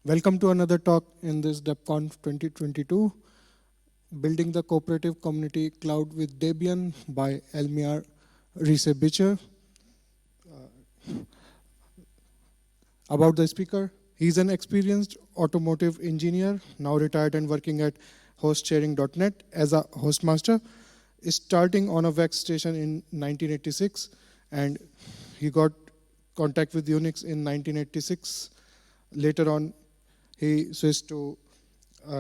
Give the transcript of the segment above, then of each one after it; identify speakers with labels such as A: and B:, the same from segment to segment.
A: Welcome to another talk in this DebConf 2022, Building the Cooperative Community Cloud with Debian by Elimar Riesebieter. About the speaker, he's an experienced automotive engineer, now retired and working at Hostsharing.net as a hostmaster, starting on a workstation in 1986, and he got contact with Unix in 1986. Later on, he switched to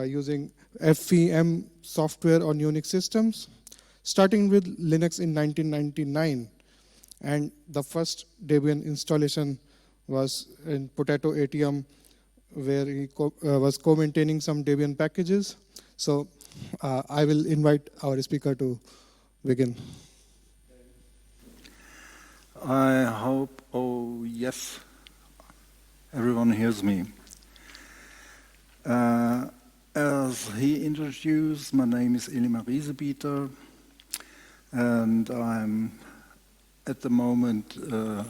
A: using FEM software on Unix systems, starting with Linux in 1999. And the first Debian installation was in Potato ATM, where he was co-maintaining some Debian packages. So I will invite our speaker to begin.
B: I hope, yes, everyone hears me. As he introduced, my name is Elimar Riesebieter, and I'm at the moment a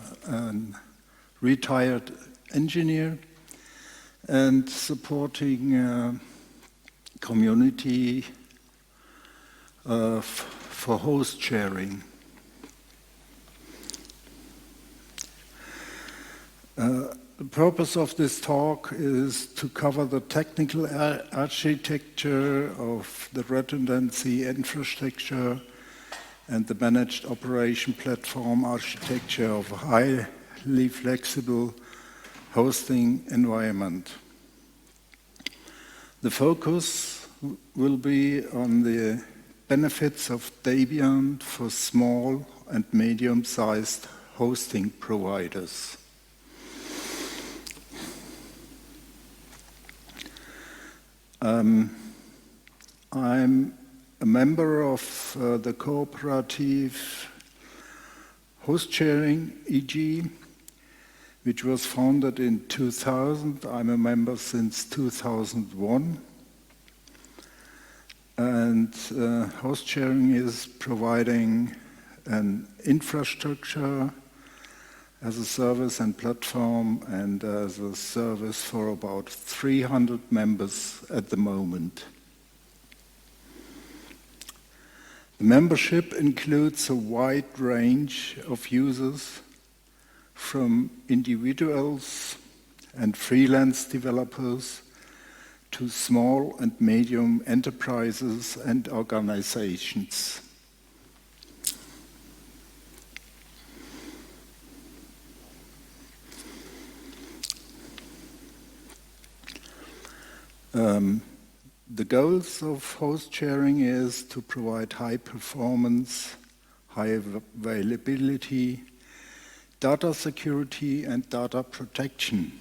B: retired engineer and supporting community for host sharing. The purpose of this talk is to cover the technical architecture of the redundancy infrastructure and the managed operation platform architecture of a highly flexible hosting environment. The focus will be on the benefits of Debian for small and medium-sized hosting providers. I'm a member of the Cooperative Hostsharing EG, which was founded in 2000. I'm a member since 2001. And Hostsharing is providing an infrastructure as a service and platform and as a service for about 300 members at the moment. The membership includes a wide range of users, from individuals and freelance developers to small and medium enterprises and organizations. The goals of host sharing is to provide high performance, high availability, data security, and data protection.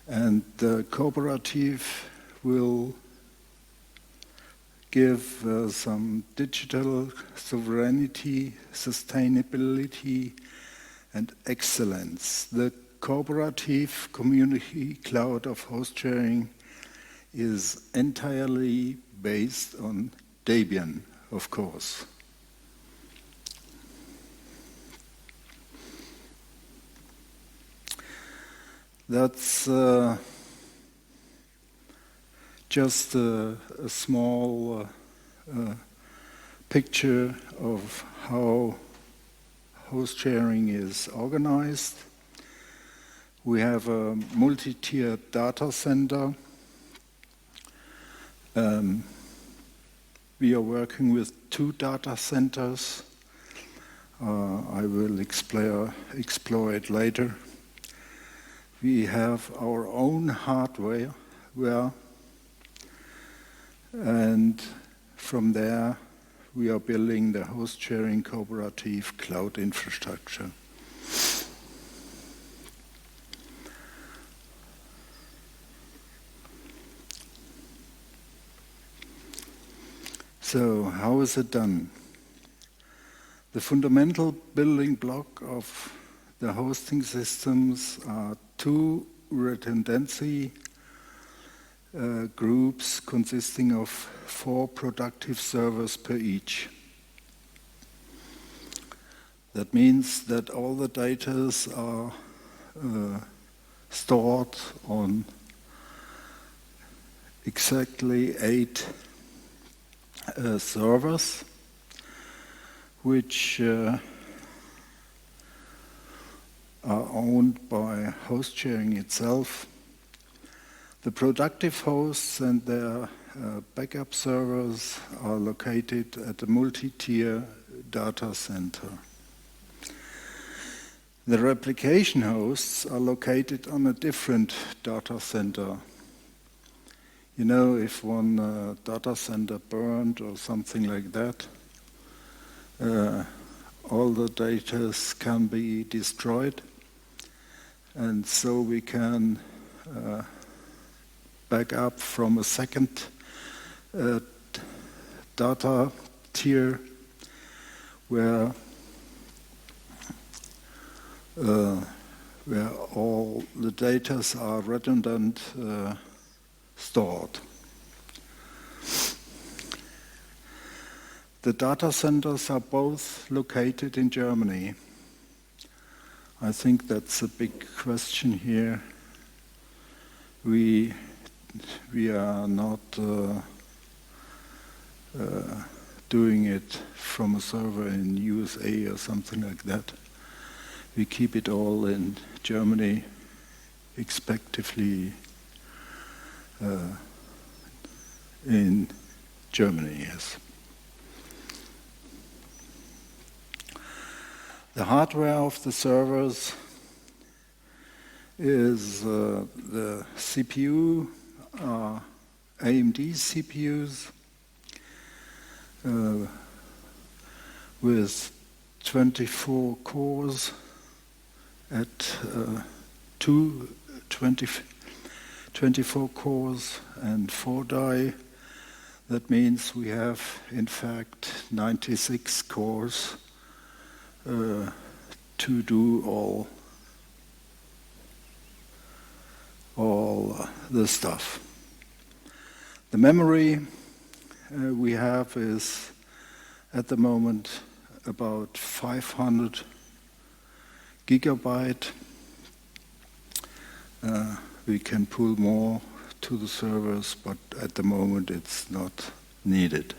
B: And the cooperative will give some digital sovereignty, sustainability, and excellence. The cooperative community cloud of host sharing is entirely based on Debian, of course. That's just a small picture of how host sharing is organized. We have a multi-tiered data center. We are working with 2 data centers. I will explore it later. We have our own hardware, and from there we are building the host sharing cooperative cloud infrastructure. So, how is it done? The fundamental building block of the hosting systems are 2 redundancy groups consisting of 4 productive servers per each. That means that all the data are stored on exactly 8 servers, which are owned by Hostsharing itself. The productive hosts and their backup servers are located at a multi-tier data center. The replication hosts are located on a different data center. You know, if one data center burned or something like that, all the data can be destroyed, and so we can back up from a second data tier where all the data are redundant stored. The data centers are both located in Germany. I think that's a big question here. We are not doing it from a server in USA or something like that. We keep it all in Germany, expectively in Germany, yes. The hardware of the servers is the CPU, AMD CPUs with 24 cores at 24 cores and 4 die. That means we have, in fact, 96 cores to do all the stuff. The memory we have is, at the moment, about 500 gigabyte. We can pull more to the servers, but at the moment it's not needed.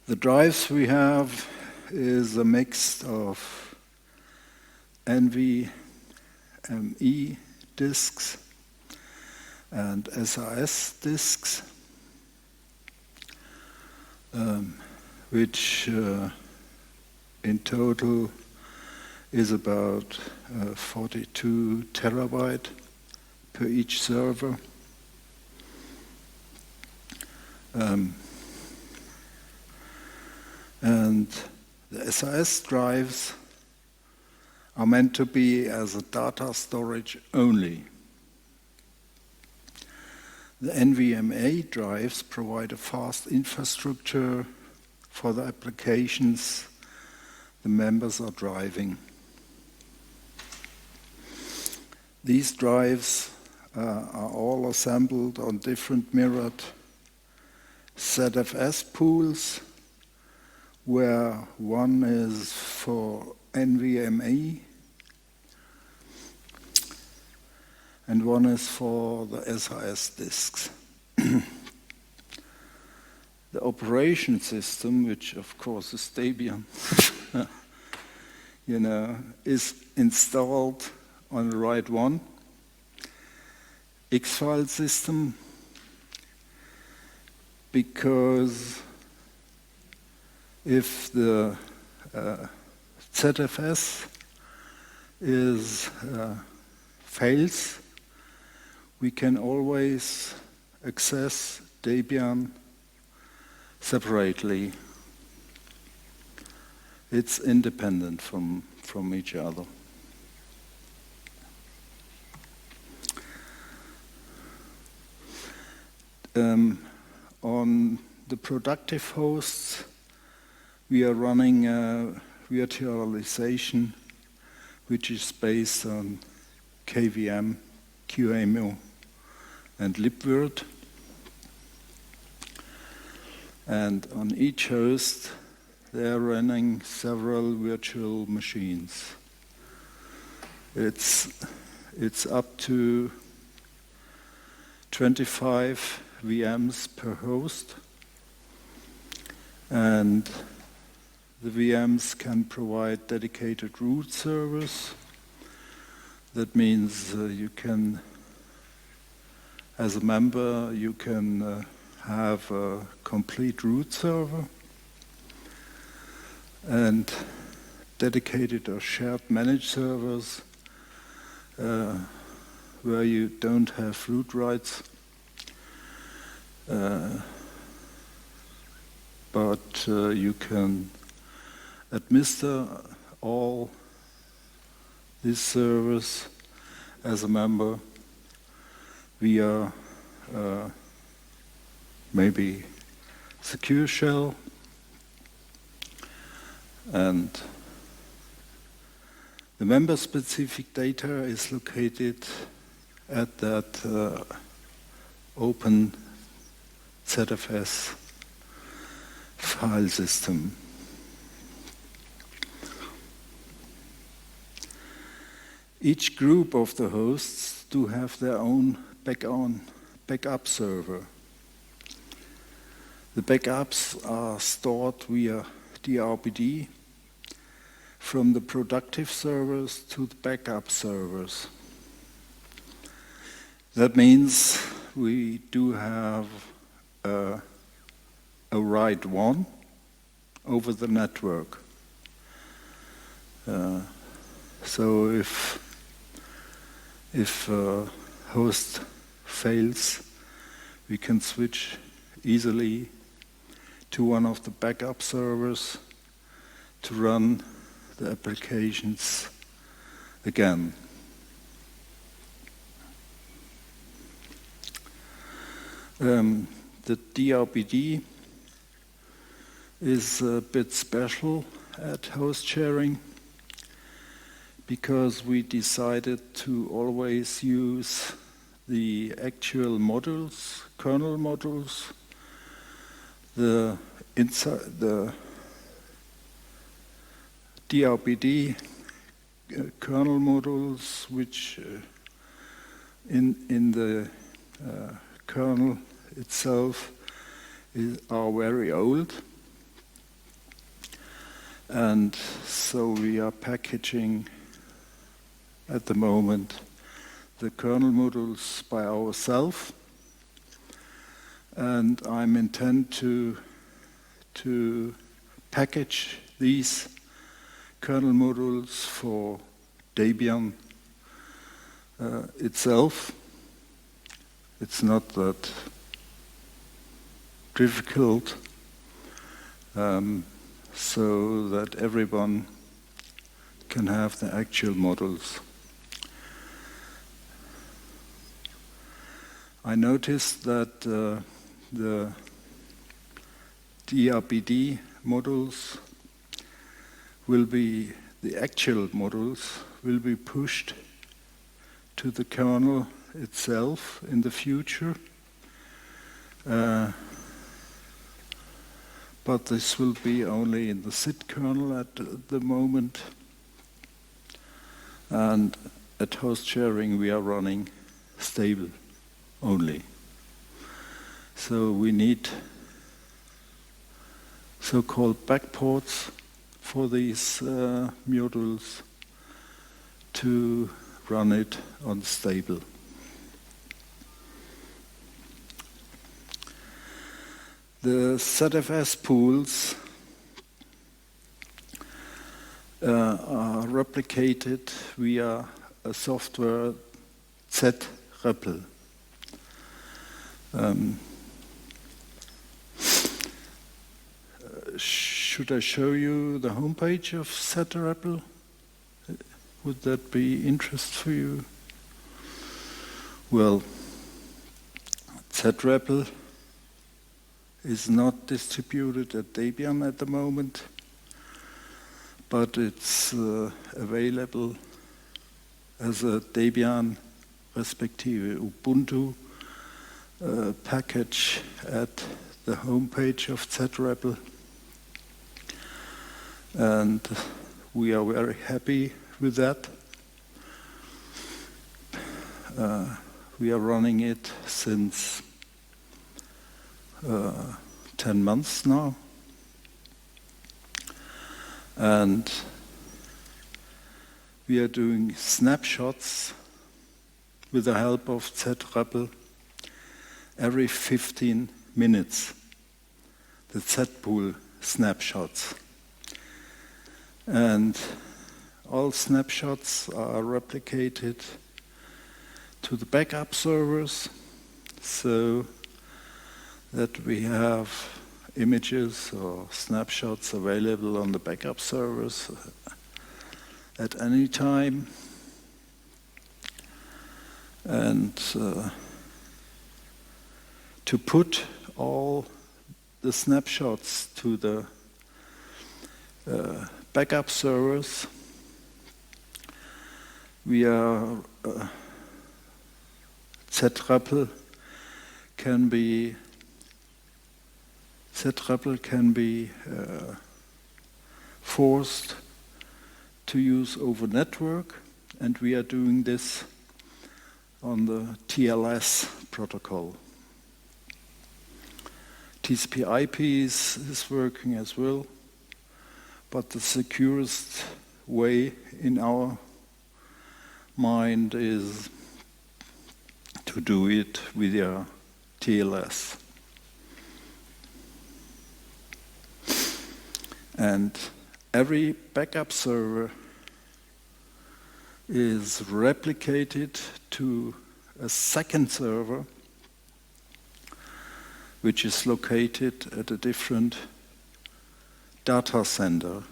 B: The drives we have is a mix of NVMe disks and SRS disks, which in total is about 42 terabyte per each server. And the SRS drives are meant to be as a data storage only. The NVMe drives provide a fast infrastructure for the applications the members are driving. These drives are all assembled on different mirrored ZFS pools, where one is for NVMe and one is for the SRS disks. The operation system, which of course is Debian, is installed on the right one. X-file system, because if the ZFS fails, we can always access Debian separately. It's independent from each other. On the productive hosts, we are running virtualization, which is based on KVM, QEMU, and libvirt. And on each host, they're running several virtual machines. It's up to 25 VMs per host, and the VMs can provide dedicated root servers. That means you can, as a member, you can have a complete root server and dedicated or shared managed servers where you don't have root rights, but you can administer all these servers as a member via maybe secure shell, and the member-specific data is located at that open ZFS file system. Each group of the hosts do have their own backup server. The backups are stored via DRBD from the productive servers to the backup servers. That means we do have a write one over the network. So if a host fails, we can switch easily to one of the backup servers to run the applications again. The DRBD is a bit special at host sharing because we decided to always use the actual modules, kernel modules, the DRBD kernel modules, which in the kernel itself are very old, and so we are packaging at the moment the kernel modules by ourselves, and I'm intent to package these kernel modules for Debian itself. It's not that difficult, so that everyone can have the actual models. I noticed that the DRBD modules the actual modules will be pushed to the kernel itself in the future. But this will be only in the SID kernel at the moment. And at host sharing we are running stable only. So we need so-called backports for these modules to run it on stable. The ZFS pools are replicated via a software zREPL. Should I show you the homepage of zREPL? Would that be interest for you? Well, zREPL is not distributed at Debian at the moment, but it's available as a Debian, respective Ubuntu package at the homepage of zREPL. And we are very happy with that. We are running it since 10 months now. And we are doing snapshots with the help of zREPL every 15 minutes, the zpool snapshots. And all snapshots are replicated to the backup servers so that we have images or snapshots available on the backup servers at any time. And to put all the snapshots to the backup servers, we are zREPL can be forced to use over network, and we are doing this on the TLS protocol. TCP/IP is working as well, but the securest way in our mind is to do it via TLS. And every backup server is replicated to a second server, which is located at a different data center.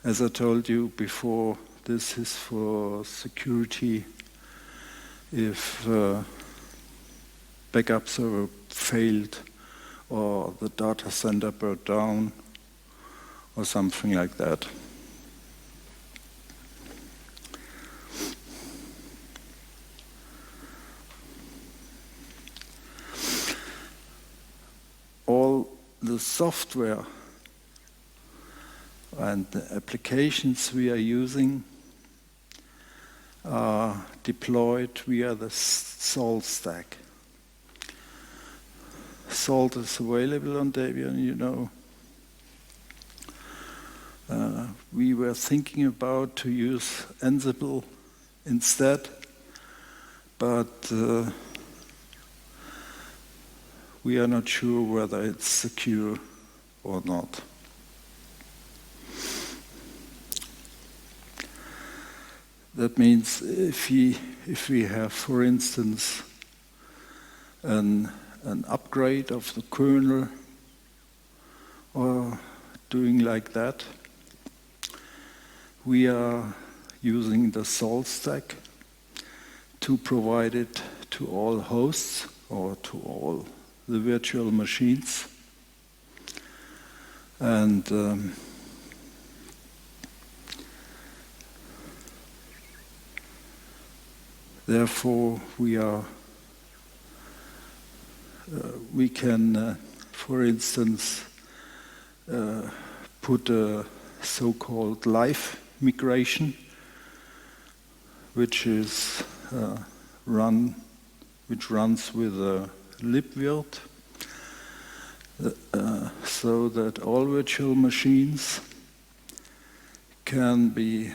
B: As I told you before, this is for security. If backup server failed or the data center burned down or something like that. All the software and the applications we are using are deployed via the Salt stack. Salt is available on Debian, you know. We were thinking about to use Ansible instead, but we are not sure whether it's secure or not. That means if we have, for instance, an upgrade of the kernel or doing like that, we are using the Salt stack to provide it to all hosts or to all the virtual machines. And therefore, we can, for instance, put a so-called live migration, which runs with a libvirt, so that all virtual machines can be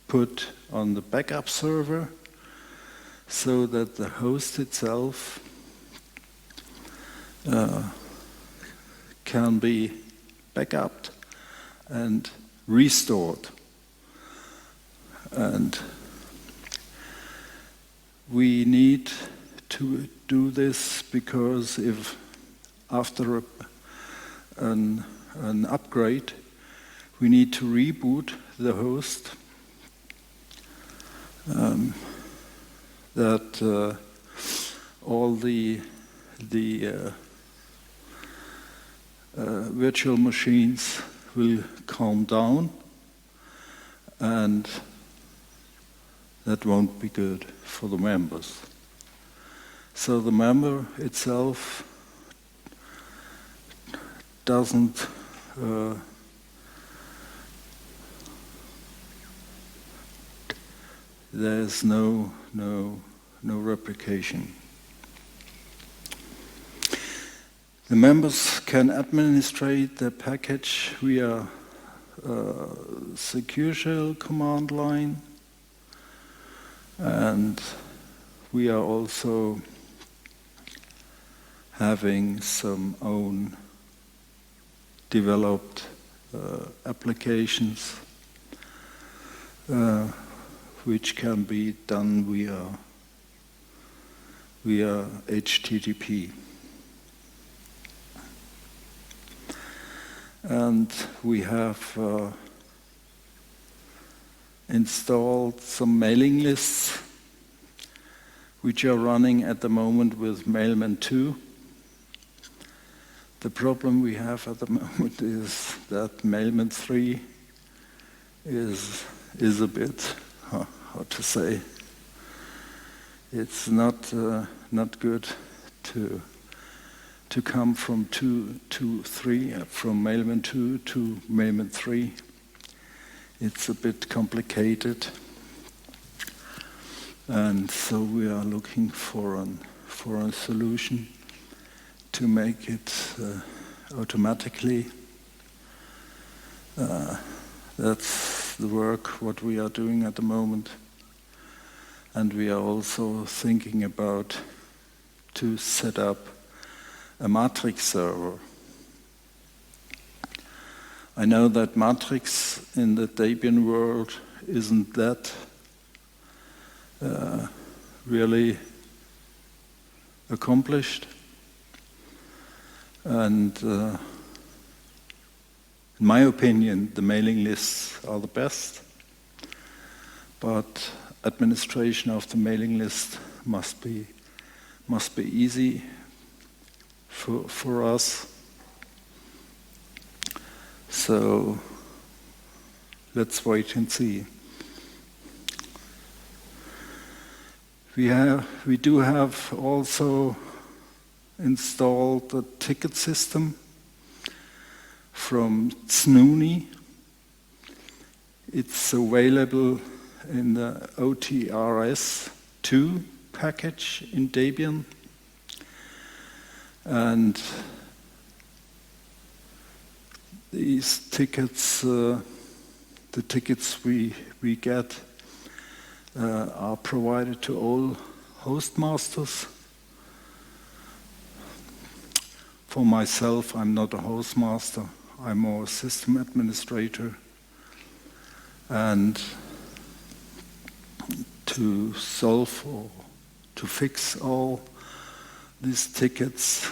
B: put on the backup server so that the host itself can be backupped and restored. And we need to do this because if after an upgrade we need to reboot the host, that all the virtual machines will calm down, and that won't be good for the members. So the member itself doesn't there's no replication. The members can administrate the package via secure shell command line, and we are also having some own developed applications which can be done via HTTP. And we have installed some mailing lists which are running at the moment with Mailman 2. The problem we have at the moment is that Mailman 3 is a bit, how to say, it's not good to come from 2 to 3, from Mailman 2 to Mailman 3. It's a bit complicated, and so we are looking for a solution to make it automatically. That's the work what we are doing at the moment, and we are also thinking about to set up a matrix server. I know that matrix in the Debian world isn't that really accomplished, and in my opinion the mailing lists are the best, but administration of the mailing list must be easy for us. So let's wait and see. We do have also installed the ticket system from Snoonie. It's available in the OTRS2 package in Debian. And these tickets, the tickets we get are provided to all hostmasters. For myself, I'm not a hostmaster, I'm more a system administrator. And to solve or to fix all these tickets,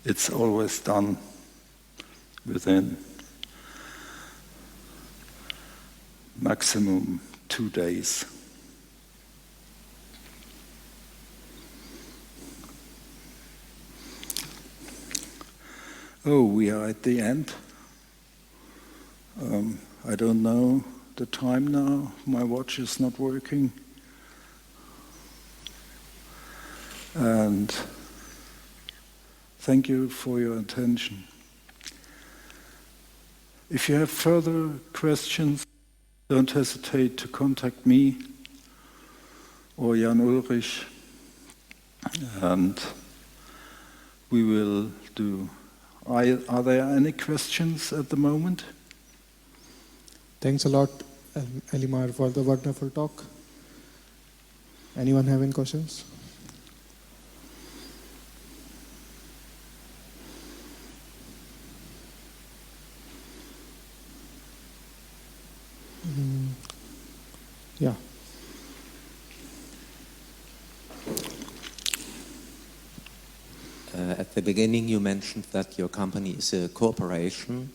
B: it's always done within maximum 2 days. Oh, we are at the end. I don't know the time now. My watch is not working. And thank you for your attention. If you have further questions, don't hesitate to contact me or Jan Ulrich, and we will do. Are there any questions at the moment?
A: Thanks a lot, Elimar, for the wonderful talk. Anyone have any questions? Yeah.
C: At the beginning, you mentioned that your company is a corporation.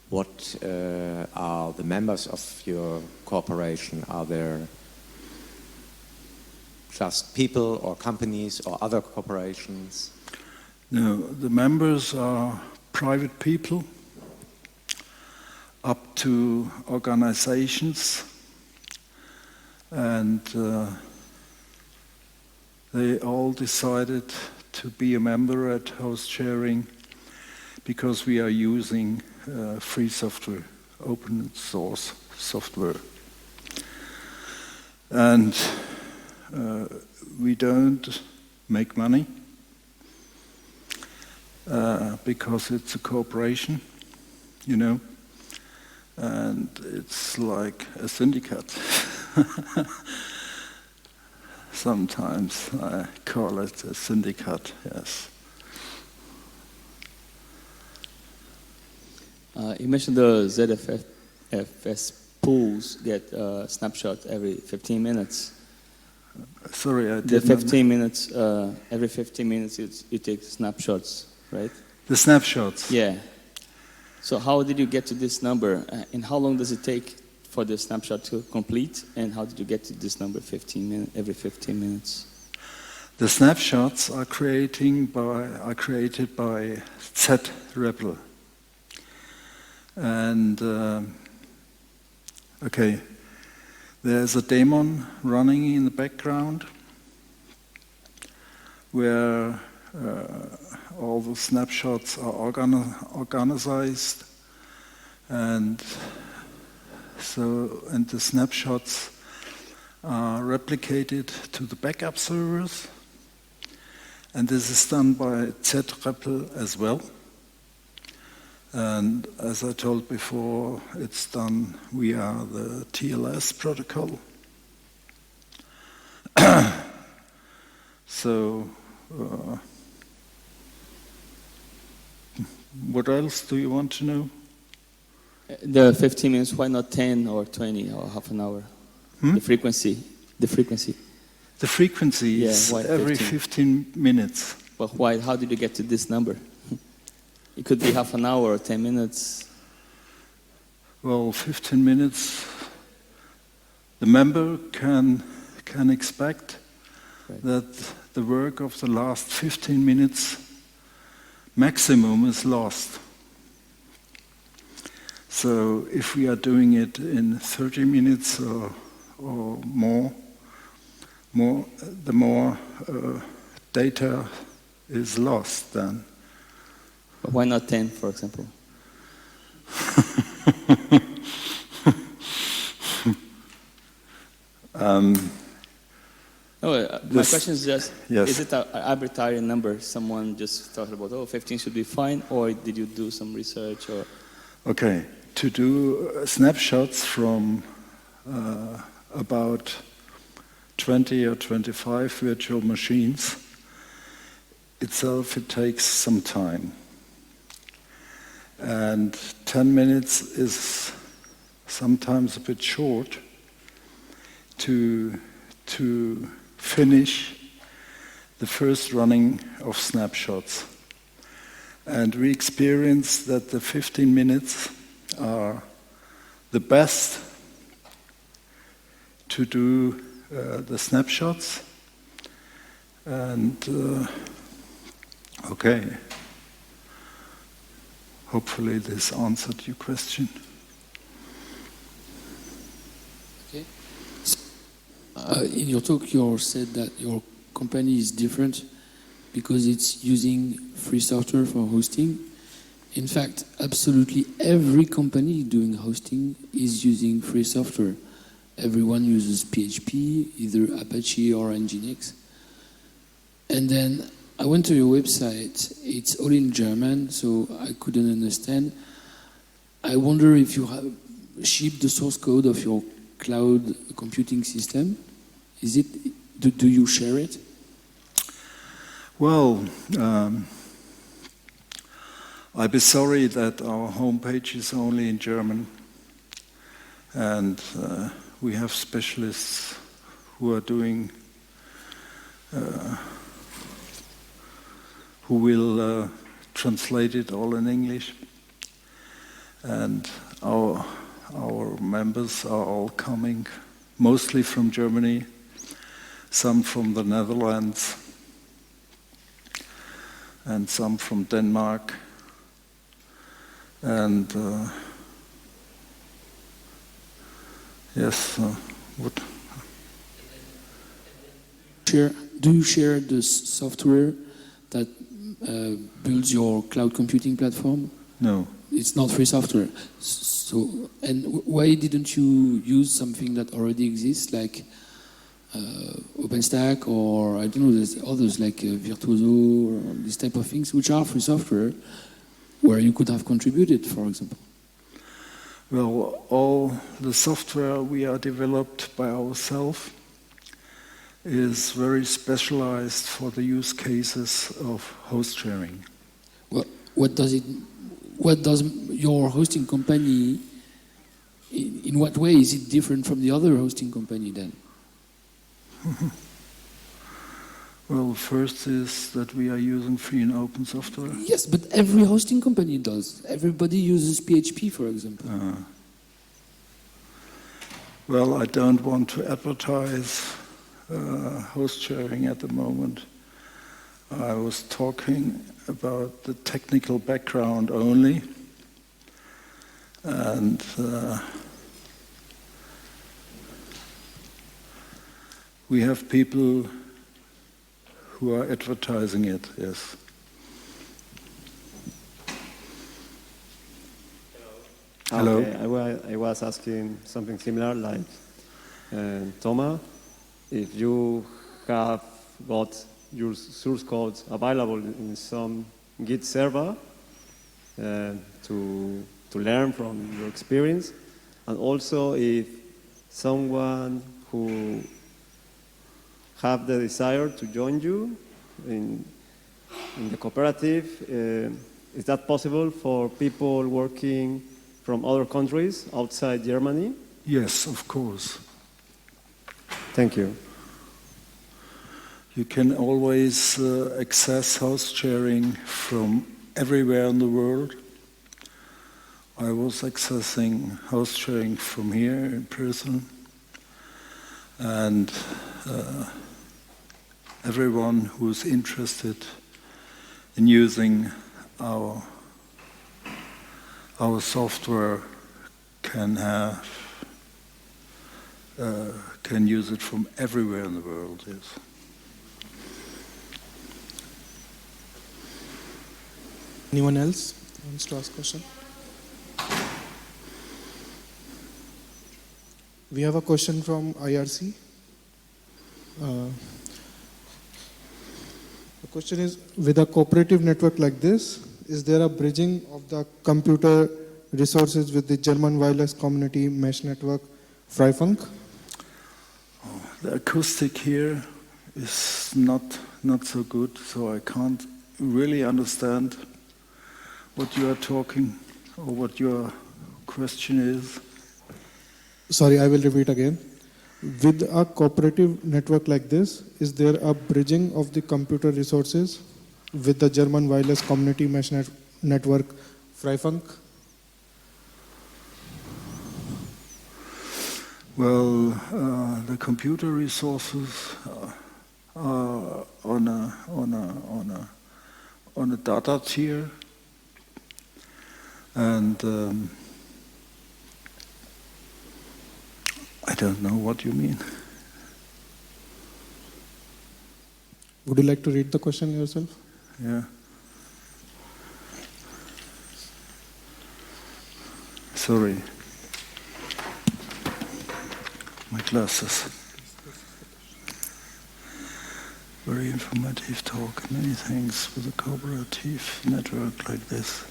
C: What are the members of your corporation? Are there just people or companies or other corporations?
B: No, the members are private people up to organizations, and they all decided to be a member at Hostsharing because we are using free software, open source software. And we don't make money because it's a corporation, you know, and it's like a syndicate. Sometimes I call it a syndicate, yes.
D: You mentioned the ZFS pools get snapshot every 15 minutes.
B: Sorry, I
D: The
B: didn't...
D: 15 minutes, every 15 minutes you take snapshots, right?
B: The snapshots?
D: Yeah. So how did you get to this number? And how long does it take for the snapshot to complete? And how did you get to this number, 15 minutes, every 15 minutes?
B: The snapshots are created by Z-REPL. And, okay, there's a daemon running in the background where all the snapshots are organized, and the snapshots are replicated to the backup servers, and this is done by Z-REPL as well. And as I told before, it's done via the TLS protocol. So, what else do you want to know?
D: The 15 minutes, why not 10 or 20 or half an hour? The frequency. The frequency.
B: The frequency is every 15 minutes.
D: But why? How did you get to this number? It could be half an hour or 10 minutes.
B: Well, 15 minutes, the member can expect that the work of the last 15 minutes maximum is lost. So if we are doing it in 30 minutes or more, the more data is lost then.
D: But why not 10, for example? My question is just, is it an arbitrary number? Someone just thought about, 15 should be fine, or did you do some research? Or?
B: Okay, to do snapshots from about 20 or 25 virtual machines, it takes some time. And 10 minutes is sometimes a bit short to finish the first running of snapshots. And we experienced that the 15 minutes are the best to do the snapshots. And okay. Hopefully this answered your question.
E: Okay. In your talk, you said that your company is different because it's using free software for hosting. In fact, absolutely every company doing hosting is using free software. Everyone uses PHP, either Apache or Nginx. And then I went to your website. It's all in German, so I couldn't understand. I wonder if you have shipped the source code of your cloud computing system. Is it? Do you share it?
B: Well, I'd be sorry that our homepage is only in German, and we have specialists who are doing. Who will translate it all in English. And our members are all coming mostly from Germany, some from the Netherlands, and some from Denmark. And yes, what?
E: Do you share the software that builds your cloud computing platform?
B: No.
E: It's not free software. So, and why didn't you use something that already exists, like OpenStack, or I don't know, there's others like Virtuoso, or this type of things, which are free software, where you could have contributed, for example?
B: Well, all the software we are developed by ourselves is very specialized for the use cases of host sharing.
E: What does your hosting company, in what way is it different from the other hosting company then?
B: Well, first is that we are using free and open software.
E: Yes, but every hosting company does. Everybody uses PHP, for example.
B: Well, I don't want to advertise host sharing at the moment. I was talking about the technical background only, and we have people who are advertising it, yes. Hello.
F: Okay, I was asking something similar, like Thomas, if you have got your source code available in some Git server to learn from your experience, and also if someone who have the desire to join you in the cooperative, is that possible for people working from other countries outside Germany?
B: Yes, of course.
F: Thank you.
B: You can always access host sharing from everywhere in the world. I was accessing host sharing from here in person, and everyone who's interested in using our software can use it from everywhere in the world. Yes.
A: Anyone else wants to ask a question? We have a question from IRC. The question is, with a cooperative network like this, is there a bridging of the computer resources with the German wireless community mesh network, Freifunk?
B: The acoustic here is not so good, so I can't really understand what you are talking or what your question is.
A: Sorry, I will repeat again. With a cooperative network like this, is there a bridging of the computer resources with the German wireless community mesh network, Freifunk?
B: Well, the computer resources are on a data tier, and I don't know what you mean.
A: Would you like to read the question yourself?
B: Yeah. Sorry. My glasses. Very informative talk. Many thanks for the cooperative network like this.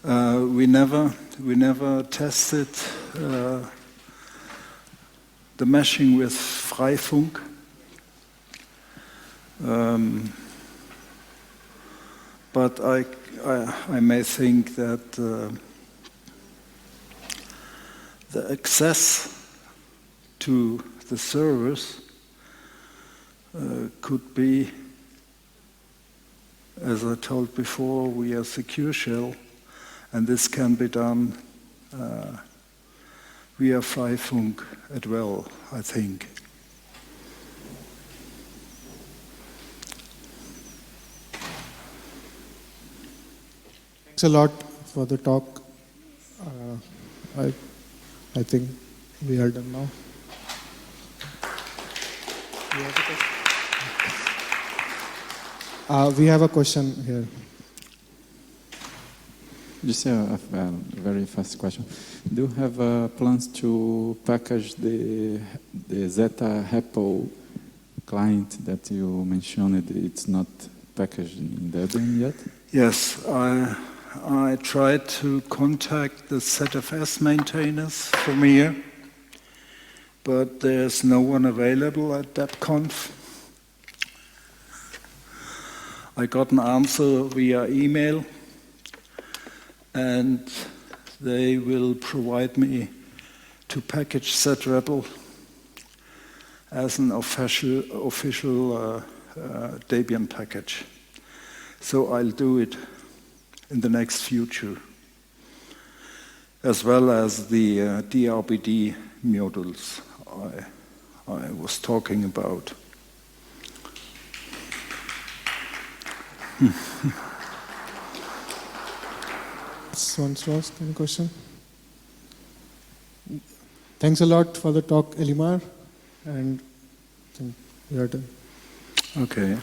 B: We never tested the meshing with Freifunk. But I may think that the access to the servers could be, as I told before, we are secure shell, and this can be done via Freifunk as well, I think.
A: Thanks a lot for the talk, I think we are done now. We have a question here.
G: Just a very fast question. Do you have plans to package the Zeta Apple client that you mentioned? It's not packaged in Debian yet?
B: Yes, I tried to contact the ZFS maintainers from here, but there's no one available at DebConf. I got an answer via email, and they will provide me to package ZREPL as an official Debian package. So I'll do it in the next future, as well as the DRBD modules I was talking about.
A: Someone to ask any question? Thanks a lot for the talk, Elimar, and I think we are done.
B: Okay.